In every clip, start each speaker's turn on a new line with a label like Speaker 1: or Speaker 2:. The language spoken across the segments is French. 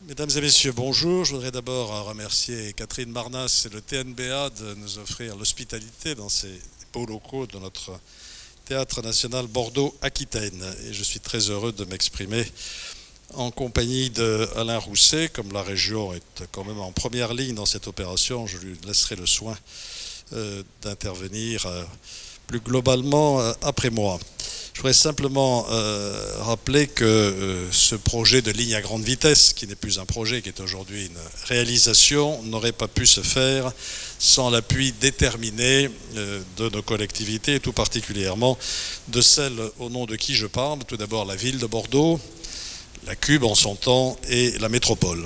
Speaker 1: Mesdames et messieurs, bonjour. Je voudrais d'abord remercier Catherine Marnas et le TNBA de nous offrir l'hospitalité dans ces beaux locaux de notre Théâtre national Bordeaux-Aquitaine. Et je suis très heureux de m'exprimer en compagnie d'Alain Rousset. Comme la région est quand même en première ligne dans cette opération, je lui laisserai le soin d'intervenir plus globalement après moi. Je voudrais simplement rappeler que ce projet de ligne à grande vitesse, qui n'est plus un projet, qui est aujourd'hui une réalisation, n'aurait pas pu se faire sans l'appui déterminé de nos collectivités, et tout particulièrement de celles au nom de qui je parle. Tout d'abord la ville de Bordeaux, la Cube en son temps et la métropole.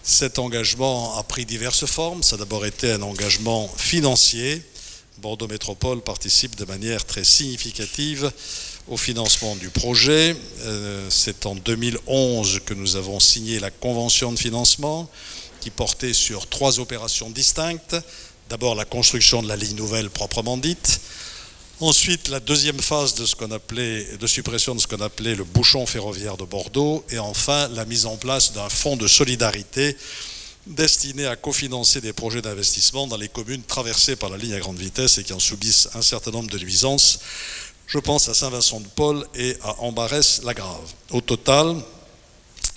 Speaker 1: Cet engagement a pris diverses formes. Ça a d'abord été un engagement financier. Bordeaux Métropole participe de manière très significative au financement du projet. C'est en 2011 que nous avons signé la convention de financement qui portait sur 3 opérations distinctes. D'abord la construction de la ligne nouvelle proprement dite. Ensuite, la deuxième phase de suppression de ce qu'on appelait le bouchon ferroviaire de Bordeaux. Et enfin, la mise en place d'un fonds de solidarité destiné à cofinancer des projets d'investissement dans les communes traversées par la ligne à grande vitesse et qui en subissent un certain nombre de nuisances. Je pense à Saint-Vincent-de-Paul et à Ambarès-la-Grave. Au total,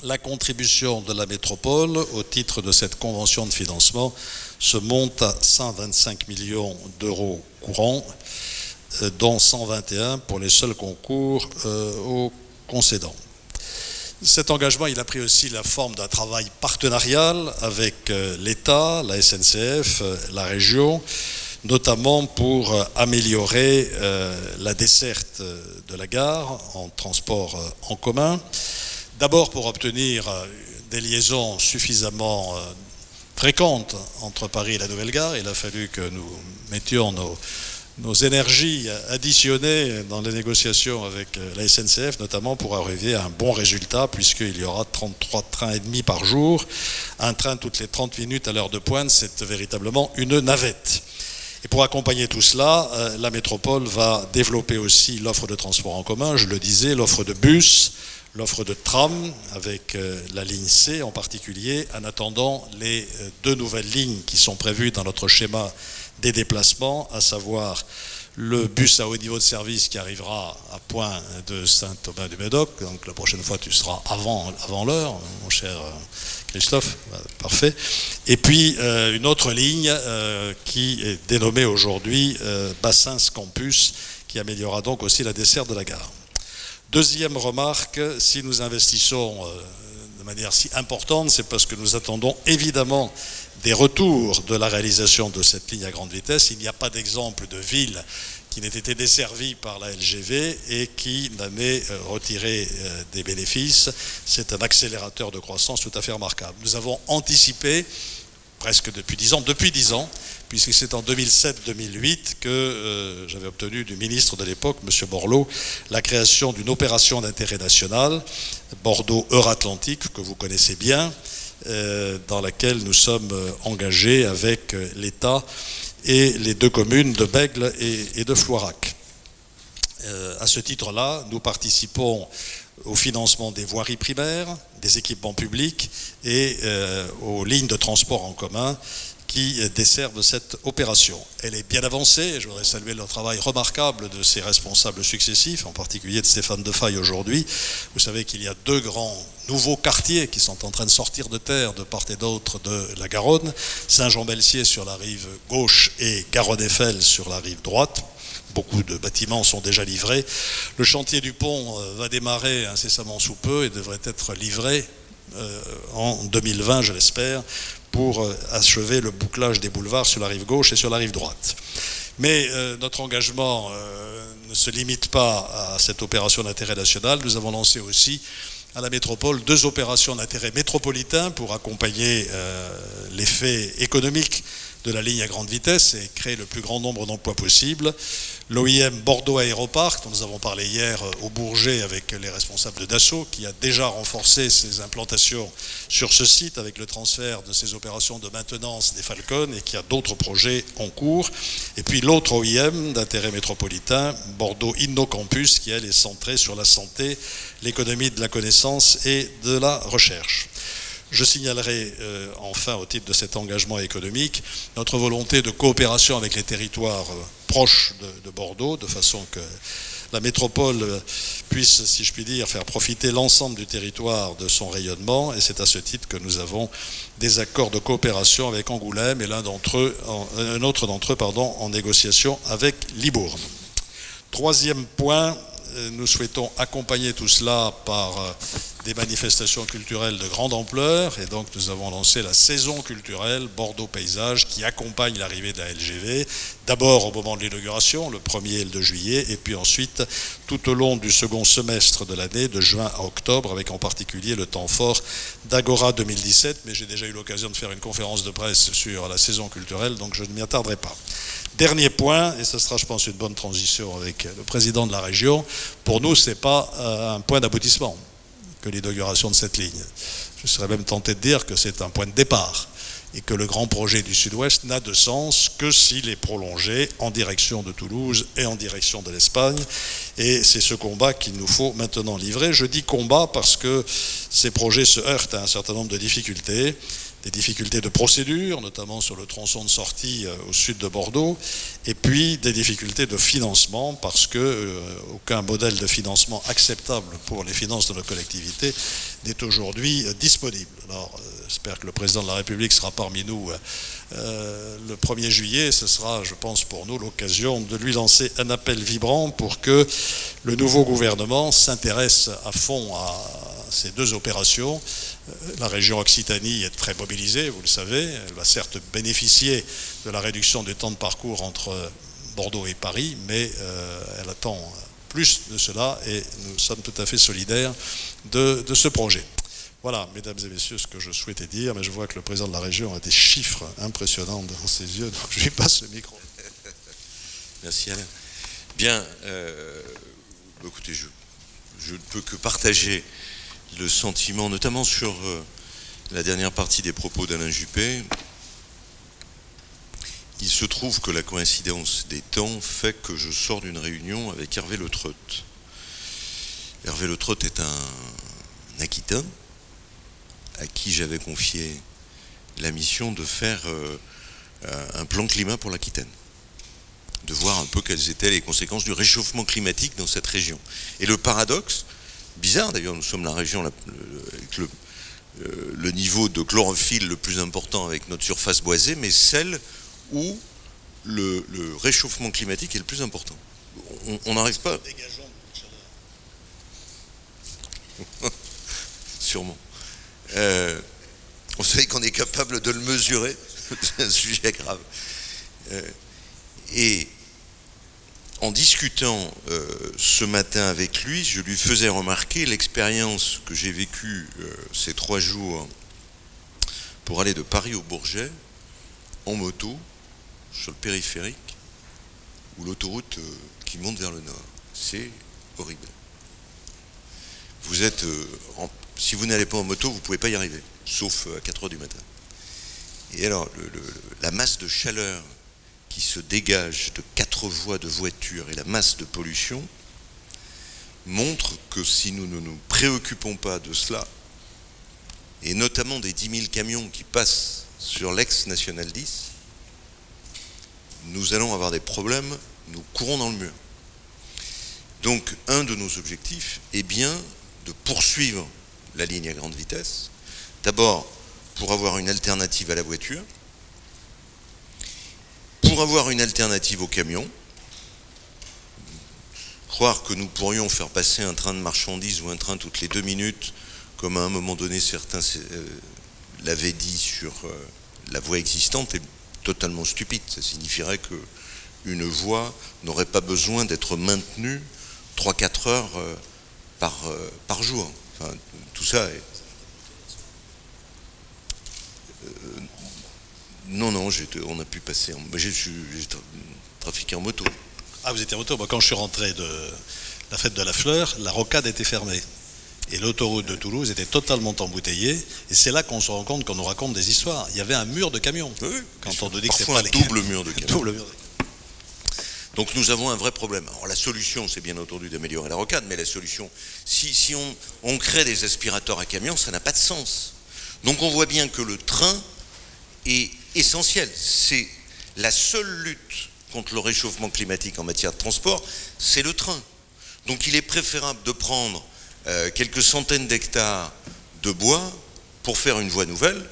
Speaker 1: la contribution de la métropole au titre de cette convention de financement se monte à 125 millions d'euros courants, dont 121 pour les seuls concours aux concédants. Cet engagement, il a pris aussi la forme d'un travail partenarial avec l'État, la SNCF, la région, notamment pour améliorer la desserte de la gare en transport en commun. D'abord pour obtenir des liaisons suffisamment fréquentes entre Paris et la nouvelle gare. Il a fallu que nous mettions nos énergies additionnées dans les négociations avec la SNCF, notamment pour arriver à un bon résultat, puisqu'il y aura 33 trains et demi par jour. Un train toutes les 30 minutes à l'heure de pointe, c'est véritablement une navette. Et pour accompagner tout cela, la métropole va développer aussi l'offre de transport en commun, je le disais, l'offre de bus, l'offre de tram, avec la ligne C en particulier, en attendant les 2 nouvelles lignes qui sont prévues dans notre schéma des déplacements, à savoir le bus à haut niveau de service qui arrivera à Point de Saint-Thomas-du-Médoc. Donc la prochaine fois, tu seras avant l'heure, mon cher Christophe, parfait. Et puis une autre ligne qui est dénommée aujourd'hui Bassins Campus, qui améliorera donc aussi la desserte de la gare. Deuxième remarque, si nous investissons de manière si importante, c'est parce que nous attendons évidemment des retours de la réalisation de cette ligne à grande vitesse. Il n'y a pas d'exemple de ville qui n'ait été desservie par la LGV et qui n'en ait retiré des bénéfices. C'est un accélérateur de croissance tout à fait remarquable. Nous avons anticipé presque depuis 10 ans, puisque c'est en 2007-2008 que j'avais obtenu du ministre de l'époque, M. Borloo, la création d'une opération d'intérêt national, Bordeaux-Euratlantique, que vous connaissez bien, dans laquelle nous sommes engagés avec l'État et les 2 communes de Bègles et de Floirac. À ce titre-là, nous participons au financement des voiries primaires, des équipements publics et aux lignes de transport en commun qui desservent cette opération. Elle est bien avancée et je voudrais saluer le travail remarquable de ses responsables successifs, en particulier de Stéphane Defaille aujourd'hui. Vous savez qu'il y a 2 grands nouveaux quartiers qui sont en train de sortir de terre de part et d'autre de la Garonne, Saint-Jean-Belsier sur la rive gauche et Garonne-Eiffel sur la rive droite. Beaucoup de bâtiments sont déjà livrés. Le chantier du pont va démarrer incessamment sous peu et devrait être livré en 2020, je l'espère, pour achever le bouclage des boulevards sur la rive gauche et sur la rive droite. Mais notre engagement ne se limite pas à cette opération d'intérêt national. Nous avons lancé aussi à la métropole 2 opérations d'intérêt métropolitain pour accompagner l'effet économique de la ligne à grande vitesse et créer le plus grand nombre d'emplois possible. L'OIM Bordeaux Aéroparc, dont nous avons parlé hier au Bourget avec les responsables de Dassault, qui a déjà renforcé ses implantations sur ce site avec le transfert de ses opérations de maintenance des Falcon et qui a d'autres projets en cours. Et puis l'autre OIM d'intérêt métropolitain, Bordeaux InnoCampus, qui elle est centrée sur la santé, l'économie de la connaissance et de la recherche. Je signalerai enfin, au titre de cet engagement économique, notre volonté de coopération avec les territoires proches de Bordeaux, de façon que la métropole puisse, si je puis dire, faire profiter l'ensemble du territoire de son rayonnement. Et c'est à ce titre que nous avons des accords de coopération avec Angoulême et un autre d'entre eux, en négociation avec Libourne. Troisième point, nous souhaitons accompagner tout cela par des manifestations culturelles de grande ampleur, et donc nous avons lancé la saison culturelle Bordeaux Paysage qui accompagne l'arrivée de la LGV, d'abord au moment de l'inauguration, le 1er et le 2 juillet, et puis ensuite tout au long du second semestre de l'année, de juin à octobre, avec en particulier le temps fort d'Agora 2017, mais j'ai déjà eu l'occasion de faire une conférence de presse sur la saison culturelle, donc je ne m'y attarderai pas. Dernier point, et ce sera, je pense, une bonne transition avec le président de la région, pour nous, ce n'est pas un point d'aboutissement que l'inauguration de cette ligne. Je serais même tenté de dire que c'est un point de départ et que le grand projet du Sud-Ouest n'a de sens que s'il est prolongé en direction de Toulouse et en direction de l'Espagne. Et c'est ce combat qu'il nous faut maintenant livrer. Je dis combat parce que ces projets se heurtent à un certain nombre de difficultés. Des difficultés de procédure, notamment sur le tronçon de sortie au sud de Bordeaux, et puis des difficultés de financement, parce que aucun modèle de financement acceptable pour les finances de nos collectivités n'est aujourd'hui disponible. Alors, j'espère que le président de la République sera parmi nous le 1er juillet. Ce sera, je pense, pour nous l'occasion de lui lancer un appel vibrant pour que le nouveau gouvernement s'intéresse à fond à ces deux opérations. La région Occitanie est très mobilisée, vous le savez. Elle va certes bénéficier de la réduction du temps de parcours entre Bordeaux et Paris, mais elle attend plus de cela et nous sommes tout à fait solidaires de ce projet. Voilà, mesdames et messieurs, ce que je souhaitais dire, mais je vois que le président de la région a des chiffres impressionnants dans ses yeux, donc je lui passe le micro.
Speaker 2: Merci Alain. Bien, écoutez, je ne peux que partager le sentiment, notamment sur la dernière partie des propos d'Alain Juppé. Il se trouve que la coïncidence des temps fait que je sors d'une réunion avec Hervé Le Treut. Hervé Le Treut est un Aquitain à qui j'avais confié la mission de faire un plan climat pour l'Aquitaine, de voir un peu quelles étaient les conséquences du réchauffement climatique dans cette région. Et le paradoxe, bizarre d'ailleurs, nous sommes la région avec le niveau de chlorophylle le plus important avec notre surface boisée, mais celle où le réchauffement climatique est le plus important. On n'arrive pas... Sûrement. On sait qu'on est capable de le mesurer, c'est un sujet grave. Et en discutant ce matin avec lui, je lui faisais remarquer l'expérience que j'ai vécue ces 3 jours pour aller de Paris au Bourget en moto sur le périphérique ou l'autoroute qui monte vers le nord. C'est horrible. Vous êtes, si vous n'allez pas en moto, vous ne pouvez pas y arriver, sauf à 4 heures du matin. Et alors, la masse de chaleur qui se dégage de 4 voies de voiture et la masse de pollution montre que si nous ne nous préoccupons pas de cela, et notamment des 10 000 camions qui passent sur l'ex-National 10, nous allons avoir des problèmes, nous courons dans le mur. Donc, un de nos objectifs est bien de poursuivre la ligne à grande vitesse, d'abord pour avoir une alternative à la voiture, pour avoir une alternative aux camions. Croire que nous pourrions faire passer un train de marchandises ou un train toutes les 2 minutes, comme à un moment donné certains l'avaient dit sur la voie existante, est totalement stupide. Ça signifierait qu'une voie n'aurait pas besoin d'être maintenue 3-4 heures par jour. Enfin, tout ça est... Non, on a pu passer... J'ai trafiqué en moto.
Speaker 1: Ah, vous étiez en moto. Moi, quand je suis rentré de la fête de la fleur, la rocade était fermée. Et l'autoroute de Toulouse était totalement embouteillée. Et c'est là qu'on se rend compte qu'on nous raconte des histoires. Il y avait un mur de camions. Oui, quand on nous dit que c'est pas
Speaker 2: un double mur de camions.
Speaker 1: Double mur de...
Speaker 2: Donc nous avons un vrai problème. Alors la solution, c'est bien entendu d'améliorer la rocade, mais la solution, si on crée des aspirateurs à camions, ça n'a pas de sens. Donc on voit bien que le train est essentiel. C'est la seule lutte contre le réchauffement climatique en matière de transport, c'est le train. Donc il est préférable de prendre quelques centaines d'hectares de bois pour faire une voie nouvelle,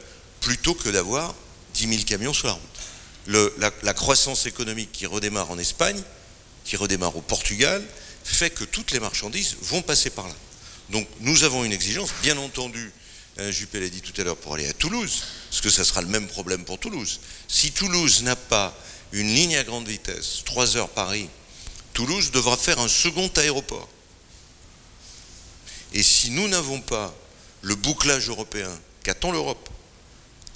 Speaker 2: plutôt que d'avoir 10 000 camions sur la route. La croissance économique qui redémarre en Espagne, qui redémarre au Portugal, fait que toutes les marchandises vont passer par là. Donc nous avons une exigence, bien entendu, Juppé l'a dit tout à l'heure, pour aller à Toulouse, parce que ça sera le même problème pour Toulouse. Si Toulouse n'a pas une ligne à grande vitesse, 3 heures Paris, Toulouse devra faire un second aéroport. Et si nous n'avons pas le bouclage européen qu'attend l'Europe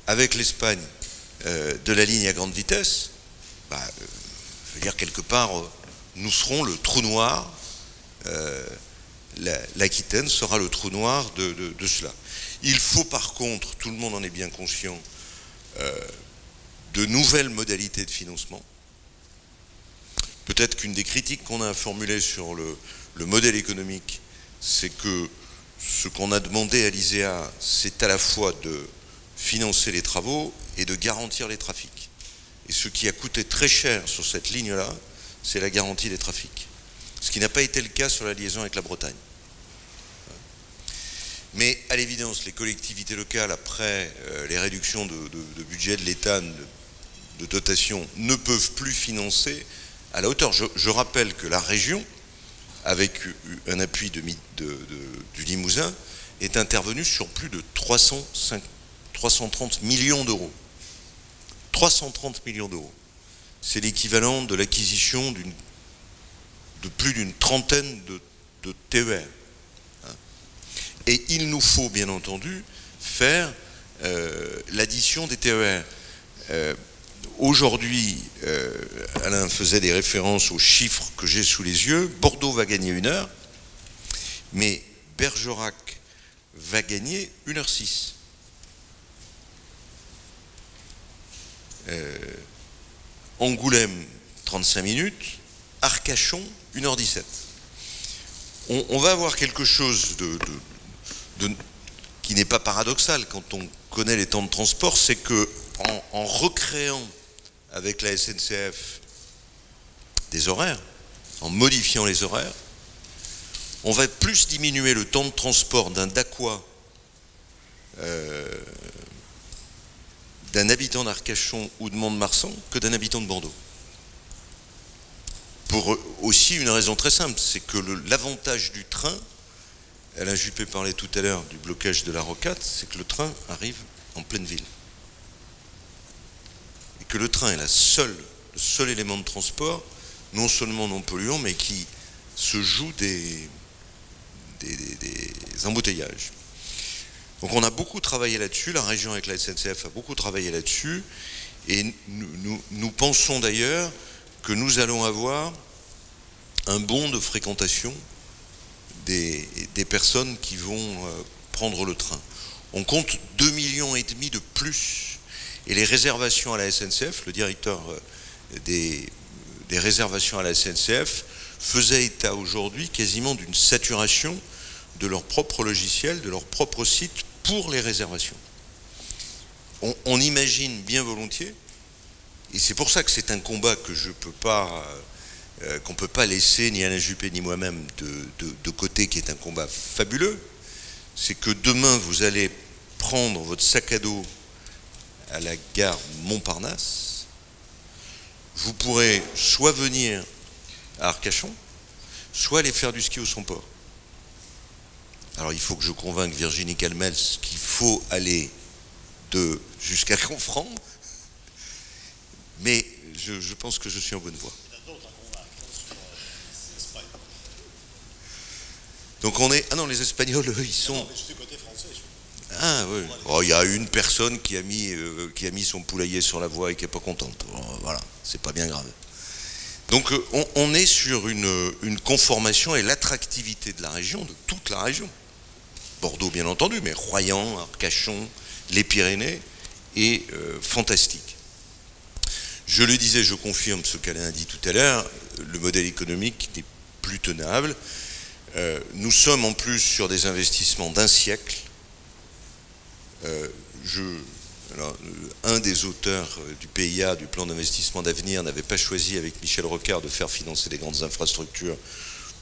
Speaker 2: avec l'Espagne de la ligne à grande vitesse, je veux dire, quelque part, nous serons le trou noir, l'Aquitaine sera le trou noir de cela. Il faut par contre, tout le monde en est bien conscient, de nouvelles modalités de financement. Peut-être qu'une des critiques qu'on a à formuler sur le modèle économique, c'est que ce qu'on a demandé à l'ISEA, c'est à la fois de financer les travaux et de garantir les trafics. Et ce qui a coûté très cher sur cette ligne-là, c'est la garantie des trafics. Ce qui n'a pas été le cas sur la liaison avec la Bretagne. Mais à l'évidence, les collectivités locales, après les réductions de budget de l'État, de dotation, ne peuvent plus financer à la hauteur. Je rappelle que la région, avec un appui du Limousin, est intervenue sur plus de 330 millions d'euros. 330 millions d'euros. C'est l'équivalent de l'acquisition de plus d'une trentaine de TER. Et il nous faut bien entendu faire l'addition des TER. Aujourd'hui, Alain faisait des références aux chiffres que j'ai sous les yeux. Bordeaux va gagner 1 heure, mais Bergerac va gagner 1h06. Angoulême, 35 minutes. Arcachon, 1h17. On va avoir quelque chose qui n'est pas paradoxal quand on connaît les temps de transport, c'est que en recréant avec la SNCF des horaires, en modifiant les horaires, on va plus diminuer le temps de transport d'un Dacois, d'un habitant d'Arcachon ou de Mont-de-Marsan que d'un habitant de Bordeaux. Pour aussi une raison très simple, c'est que l'avantage du train, Alain Juppé parlait tout à l'heure du blocage de la rocade, c'est que le train arrive en pleine ville. Et que le train est le seul élément de transport, non seulement non polluant, mais qui se joue des embouteillages. Donc on a beaucoup travaillé là-dessus, la région avec la SNCF a beaucoup travaillé là-dessus, et nous pensons d'ailleurs que nous allons avoir un bond de fréquentation des personnes qui vont prendre le train. On compte 2,5 millions de plus. Et les réservations à la SNCF, le directeur des réservations à la SNCF faisait état aujourd'hui quasiment d'une saturation de leur propre logiciel, de leur propre site pour les réservations. On imagine bien volontiers, et c'est pour ça que c'est un combat que qu'on ne peut pas laisser ni Alain Juppé ni moi-même de côté, qui est un combat fabuleux, c'est que demain vous allez prendre votre sac à dos à la gare Montparnasse, vous pourrez soit venir à Arcachon, soit aller faire du ski au Somport. Alors il faut que je convainque Virginie Calmels qu'il faut aller jusqu'à Confrans, mais je pense que je suis en bonne voie. Donc on est... Ah non, les Espagnols, eux, ils sont...
Speaker 1: Non, mais je suis côté français.
Speaker 2: Ah oui. Oh, il y a une personne qui a mis son poulailler sur la voie et qui n'est pas contente. Voilà, c'est pas bien grave. Donc on est sur une conformation et l'attractivité de la région, de toute la région. Bordeaux bien entendu, mais Royan, Arcachon, les Pyrénées, est fantastique. Je le disais, je confirme ce qu'Alain a dit tout à l'heure, le modèle économique n'est plus tenable. Nous sommes en plus sur des investissements d'1 siècle. alors, un des auteurs du PIA, du plan d'investissement d'avenir, n'avait pas choisi avec Michel Rocard de faire financer des grandes infrastructures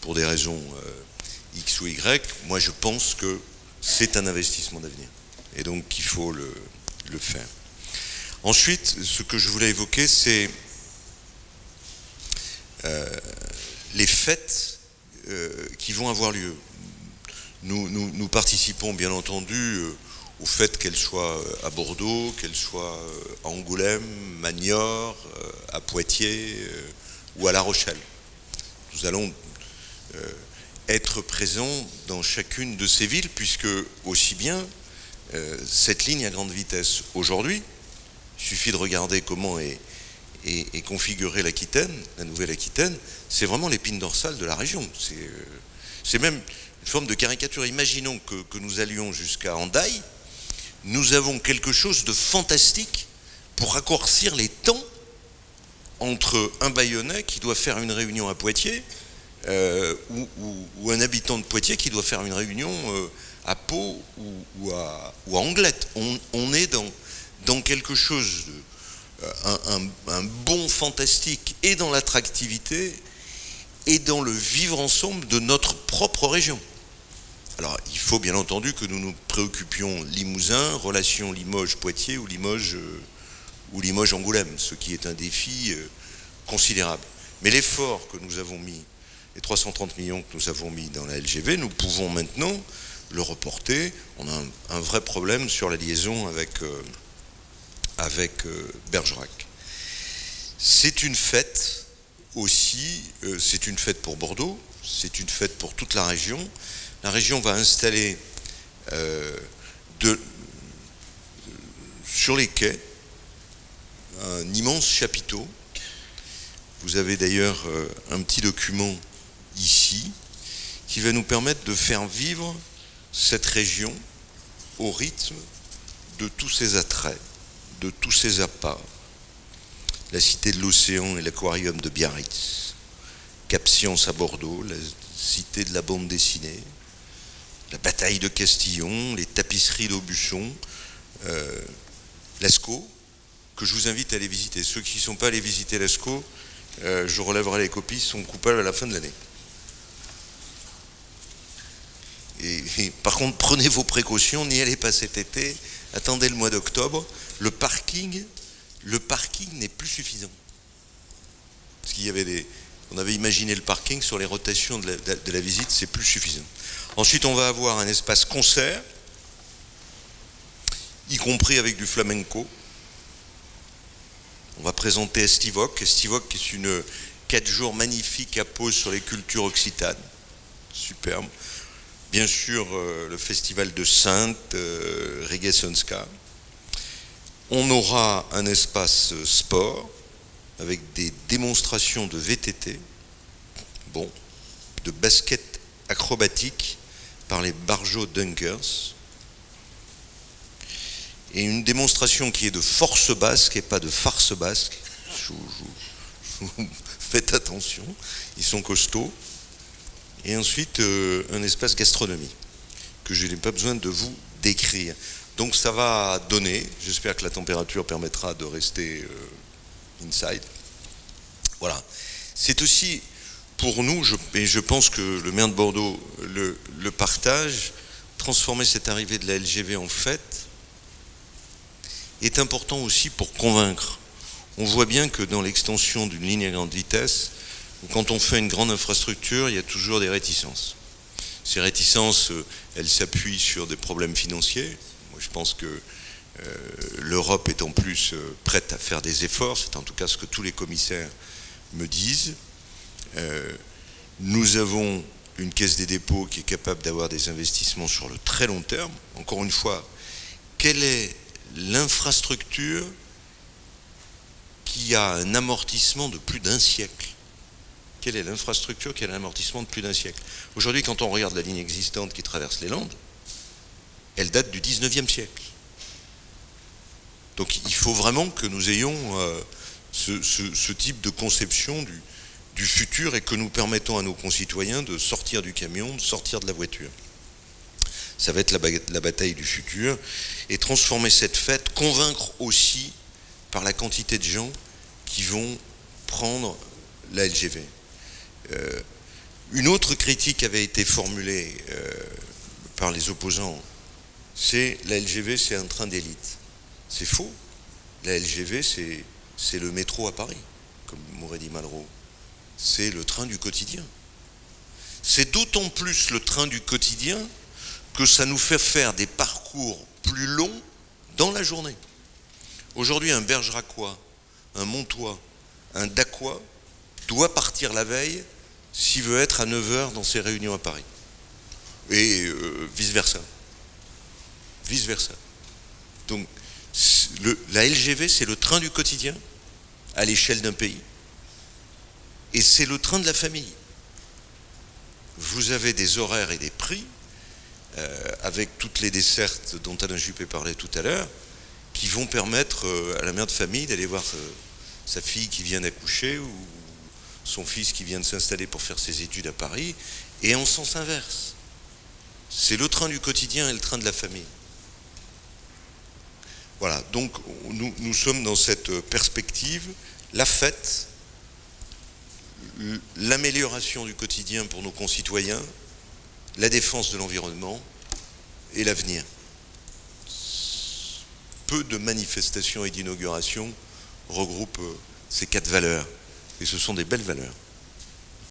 Speaker 2: pour des raisons X ou Y. Moi, je pense que c'est un investissement d'avenir. Et donc, il faut le faire. Ensuite, ce que je voulais évoquer, c'est les fêtes qui vont avoir lieu. Nous participons, bien entendu, au fait qu'elle soit à Bordeaux, qu'elle soit à Angoulême, Magnor, à Poitiers ou à La Rochelle. Nous allons être présents dans chacune de ces villes, puisque aussi bien cette ligne à grande vitesse aujourd'hui, il suffit de regarder comment est configurée l'Aquitaine, la Nouvelle-Aquitaine, c'est vraiment l'épine dorsale de la région. C'est même une forme de caricature. Imaginons que nous allions jusqu'à Hendaye. Nous avons quelque chose de fantastique pour raccourcir les temps entre un Bayonnais qui doit faire une réunion à Poitiers ou un habitant de Poitiers qui doit faire une réunion à Pau ou à Anglette. On est dans quelque chose, un bond fantastique, et dans l'attractivité et dans le vivre ensemble de notre propre région. Alors, il faut bien entendu que nous nous préoccupions Limousin, relation Limoges-Poitiers ou Limoges-Angoulême, ce qui est un défi considérable. Mais l'effort que nous avons mis, les 330 millions que nous avons mis dans la LGV, nous pouvons maintenant le reporter. On a un vrai problème sur la liaison avec Bergerac. C'est une fête aussi, c'est une fête pour Bordeaux, c'est une fête pour toute la région. La région va installer sur les quais un immense chapiteau. Vous avez d'ailleurs un petit document ici qui va nous permettre de faire vivre cette région au rythme de tous ses attraits, de tous ses apparts. La Cité de l'Océan et l'Aquarium de Biarritz, Cap Science à Bordeaux, la Cité de la bande dessinée, la bataille de Castillon, les tapisseries d'Aubusson, l'Ascaux, que je vous invite à aller visiter. Ceux qui ne sont pas allés visiter l'Ascaux, je relèverai les copies, sont coupables à la fin de l'année. Et par contre, prenez vos précautions, n'y allez pas cet été, attendez le mois d'octobre. Le parking n'est plus suffisant. Parce qu'il y avait on avait imaginé le parking sur les rotations de la visite, c'est plus suffisant. Ensuite, on va avoir un espace concert, y compris avec du flamenco. On va présenter Estivoc. Estivoc, qui est une 4 jours magnifique à Pau sur les cultures occitanes. Superbe. Bien sûr, le festival de Saintes, Reggae Sonska. On aura un espace sport avec des démonstrations de VTT, de basket acrobatique par les Barjot Dunkers, et une démonstration qui est de force basque et pas de farce basque. Faites attention, ils sont costauds. Et ensuite, un espace gastronomie que je n'ai pas besoin de vous décrire. Donc ça va donner, j'espère que la température permettra de rester inside. Voilà. C'est aussi pour nous, et je pense que le maire de Bordeaux le partage, transformer cette arrivée de la LGV en fête est important aussi pour convaincre. On voit bien que dans l'extension d'une ligne à grande vitesse, quand on fait une grande infrastructure, il y a toujours des réticences. Ces réticences, elles s'appuient sur des problèmes financiers. Moi, je pense que l'Europe est en plus prête à faire des efforts, c'est en tout cas ce que tous les commissaires me disent. Nous avons une caisse des dépôts qui est capable d'avoir des investissements sur le très long terme. Encore une fois, quelle est l'infrastructure qui a un amortissement de plus d'un siècle? Quelle est l'infrastructure qui a un amortissement de plus d'un siècle? Aujourd'hui, quand on regarde la ligne existante qui traverse les Landes, elle date du 19e siècle. Donc il faut vraiment que nous ayons ce type de conception du futur et que nous permettons à nos concitoyens de sortir du camion, de sortir de la voiture. Ça va être la bataille du futur. Et transformer cette fête, convaincre aussi par la quantité de gens qui vont prendre la LGV. Une autre critique avait été formulée par les opposants, c'est la LGV, c'est un train d'élite. C'est faux. La LGV, c'est le métro à Paris, comme m'aurait dit Malraux. C'est le train du quotidien. C'est d'autant plus le train du quotidien que ça nous fait faire des parcours plus longs dans la journée. Aujourd'hui, un Bergeracois, un Montois, un Dacois doit partir la veille s'il veut être à 9h dans ses réunions à Paris. Et vice-versa. Vice-versa. Donc, la LGV, c'est le train du quotidien à l'échelle d'un pays. Et c'est le train de la famille. Vous avez des horaires et des prix, avec toutes les dessertes dont Alain Juppé parlait tout à l'heure, qui vont permettre à la mère de famille d'aller voir sa fille qui vient d'accoucher ou son fils qui vient de s'installer pour faire ses études à Paris, et en sens inverse. C'est le train du quotidien et le train de la famille. Voilà, donc nous sommes dans cette perspective, la fête, l'amélioration du quotidien pour nos concitoyens, la défense de l'environnement et l'avenir. Peu de manifestations et d'inaugurations regroupent ces 4 valeurs, et ce sont des belles valeurs.